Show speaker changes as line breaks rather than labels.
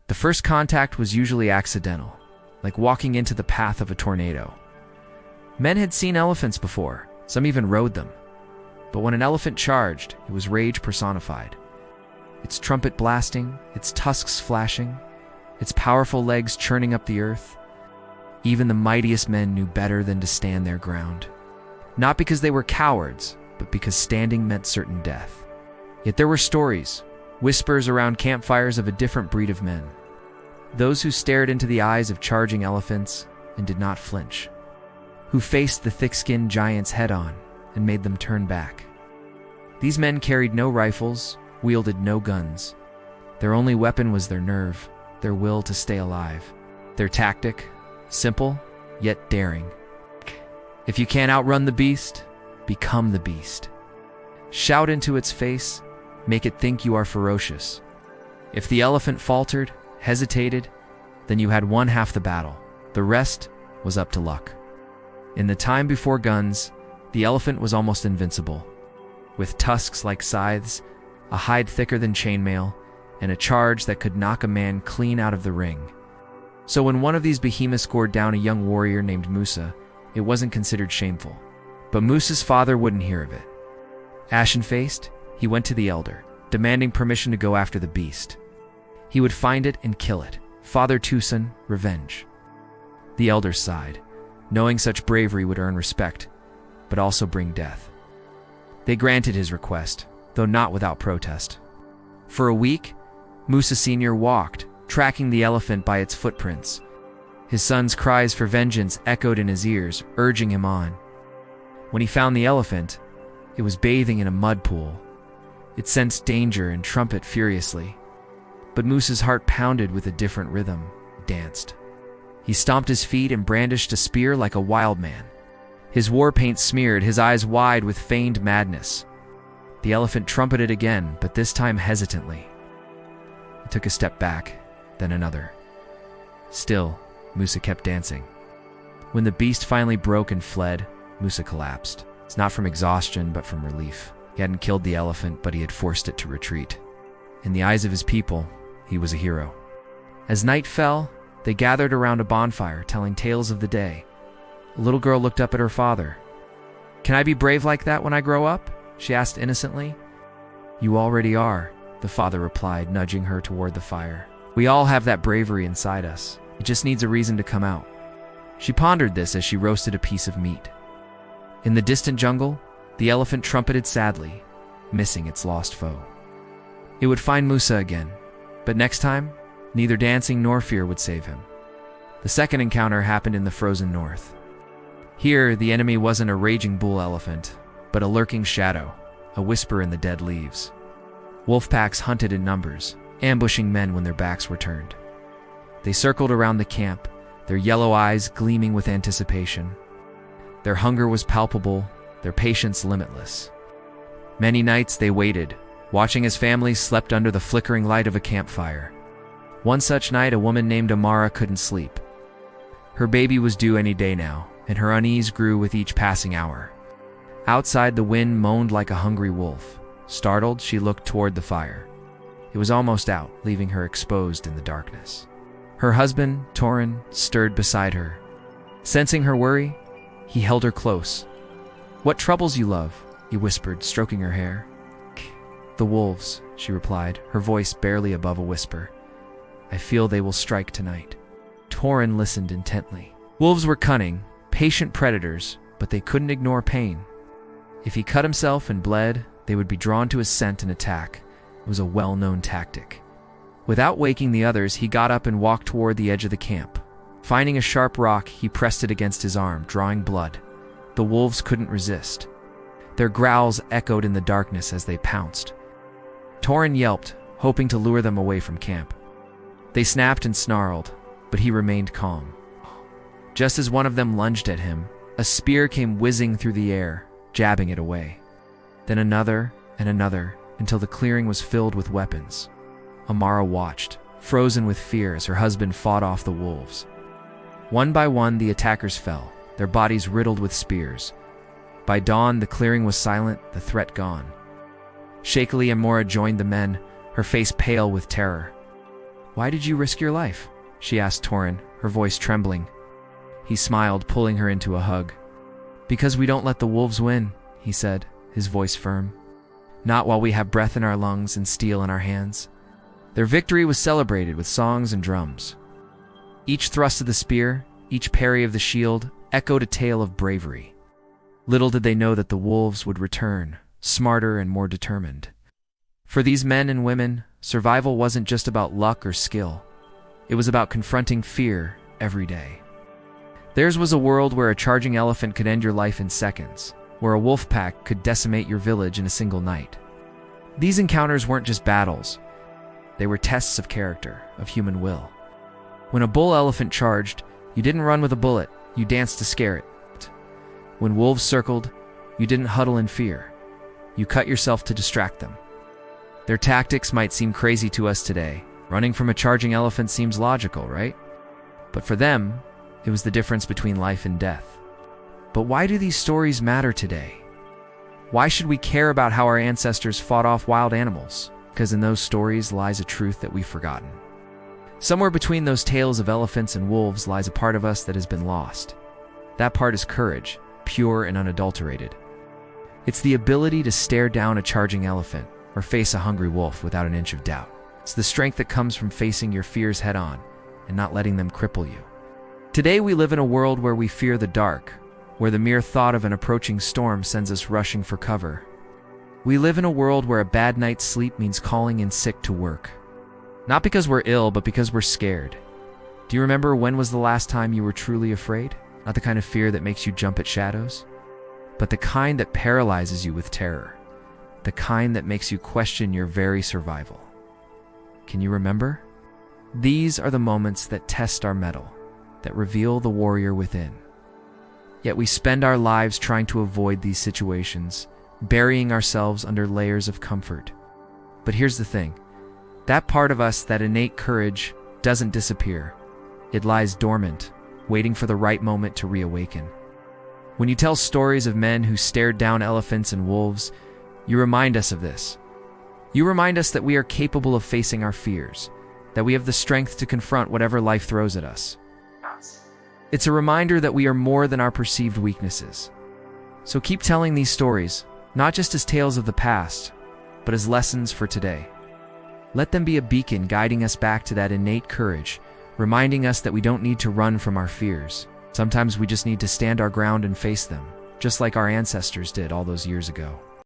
The first contact was usually accidental, like walking into the path of a tornado. Men had seen elephants before, some even rode them. But when an elephant charged, it was rage personified. Its trumpet blasting, its tusks flashing, its powerful legs churning up the earth. Even the mightiest men knew better than to stand their ground. Not because they were cowards, but because standing meant certain death. Yet there were stories, whispers around campfires of a different breed of men. Those who stared into the eyes of charging elephants and did not flinch. Who faced the thick-skinned giants head-on and made them turn back. These men carried no rifles, wielded no guns. Their only weapon was their nerve, their will to stay alive. Their tactic, simple, yet daring. If you can't outrun the beast, become the beast. Shout into its face, make it think you are ferocious. If the elephant faltered, hesitated, then you had won half the battle. The rest was up to luck. In the time before guns, the elephant was almost invincible. With tusks like scythes, a hide thicker than chainmail, and a charge that could knock a man clean out of the ring. So when one of these behemoths scored down a young warrior named Musa, it wasn't considered shameful. But Musa's father wouldn't hear of it. Ashen-faced, he went to the elder, demanding permission to go after the beast. He would find it and kill it. Father Tucson, revenge. The elder sighed, knowing such bravery would earn respect, but also bring death. They granted his request, though not without protest. For a week, Musa Sr. walked, tracking the elephant by its footprints. His son's cries for vengeance echoed in his ears, urging him on. When he found the elephant, it was bathing in a mud pool. It sensed danger and trumpeted furiously. But Musa's heart pounded with a different rhythm, danced. He stomped his feet and brandished a spear like a wild man. His war paint smeared, his eyes wide with feigned madness. The elephant trumpeted again, but this time hesitantly. It took a step back, then another. Still, Musa kept dancing. When the beast finally broke and fled, Musa collapsed. It's not from exhaustion, but from relief. He hadn't killed the elephant, but he had forced it to retreat. In the eyes of his people, he was a hero. As night fell, they gathered around a bonfire, telling tales of the day. A little girl looked up at her father. "Can I be brave like that when I grow up?" she asked innocently. "You already are," the father replied, nudging her toward the fire. "We all have that bravery inside us. It just needs a reason to come out." She pondered this as she roasted a piece of meat. In the distant jungle, the elephant trumpeted sadly, missing its lost foe. It would find Musa again, but next time, neither dancing nor fear would save him. The second encounter happened in the frozen north. Here, the enemy wasn't a raging bull elephant, but a lurking shadow, a whisper in the dead leaves. Wolf packs hunted in numbers, ambushing men when their backs were turned. They circled around the camp, their yellow eyes gleaming with anticipation. Their hunger was palpable, their patience limitless. Many nights they waited, watching as families slept under the flickering light of a campfire. One such night, a woman named Amara couldn't sleep. Her baby was due any day now, and her unease grew with each passing hour. Outside, the wind moaned like a hungry wolf. Startled, she looked toward the fire. It was almost out, leaving her exposed in the darkness. Her husband, Torin, stirred beside her. Sensing her worry, he held her close. "What troubles you, love?" he whispered, stroking her hair. "The wolves," she replied, her voice barely above a whisper. "I feel they will strike tonight." Torin listened intently. Wolves were cunning, patient predators, but they couldn't ignore pain. If he cut himself and bled, they would be drawn to his scent and attack. It was a well-known tactic. Without waking the others, he got up and walked toward the edge of the camp. Finding a sharp rock, he pressed it against his arm, drawing blood. The wolves couldn't resist. Their growls echoed in the darkness as they pounced. Torin yelped, hoping to lure them away from camp. They snapped and snarled, but he remained calm. Just as one of them lunged at him, a spear came whizzing through the air, jabbing it away. Then another and another, until the clearing was filled with weapons. Amara watched, frozen with fear as her husband fought off the wolves. One by one, the attackers fell, their bodies riddled with spears. By dawn, the clearing was silent, the threat gone. Shakily, Amara joined the men, her face pale with terror. "Why did you risk your life?" she asked Torin, her voice trembling. He smiled, pulling her into a hug. "Because we don't let the wolves win," he said, his voice firm. "Not while we have breath in our lungs and steel in our hands." Their victory was celebrated with songs and drums. Each thrust of the spear, each parry of the shield, echoed a tale of bravery. Little did they know that the wolves would return, smarter and more determined. For these men and women, survival wasn't just about luck or skill. It was about confronting fear every day. Theirs was a world where a charging elephant could end your life in seconds, where a wolf pack could decimate your village in a single night. These encounters weren't just battles. They were tests of character, of human will. When a bull elephant charged, you didn't run with a bullet, you danced to scare it. When wolves circled, you didn't huddle in fear. You cut yourself to distract them. Their tactics might seem crazy to us today. Running from a charging elephant seems logical, right? But for them, it was the difference between life and death. But why do these stories matter today? Why should we care about how our ancestors fought off wild animals? Because in those stories lies a truth that we've forgotten. Somewhere between those tales of elephants and wolves lies a part of us that has been lost. That part is courage, pure and unadulterated. It's the ability to stare down a charging elephant or face a hungry wolf without an inch of doubt. It's the strength that comes from facing your fears head on and not letting them cripple you. Today we live in a world where we fear the dark, where the mere thought of an approaching storm sends us rushing for cover. We live in a world where a bad night's sleep means calling in sick to work. Not because we're ill, but because we're scared. Do you remember when was the last time you were truly afraid? Not the kind of fear that makes you jump at shadows, but the kind that paralyzes you with terror. The kind that makes you question your very survival. Can you remember? These are the moments that test our mettle, that reveal the warrior within. Yet we spend our lives trying to avoid these situations, burying ourselves under layers of comfort. But here's the thing. That part of us, that innate courage, doesn't disappear. It lies dormant, waiting for the right moment to reawaken. When you tell stories of men who stared down elephants and wolves, you remind us of this. You remind us that we are capable of facing our fears, that we have the strength to confront whatever life throws at us. It's a reminder that we are more than our perceived weaknesses. So keep telling these stories, not just as tales of the past, but as lessons for today. Let them be a beacon guiding us back to that innate courage, reminding us that we don't need to run from our fears. Sometimes we just need to stand our ground and face them, just like our ancestors did all those years ago.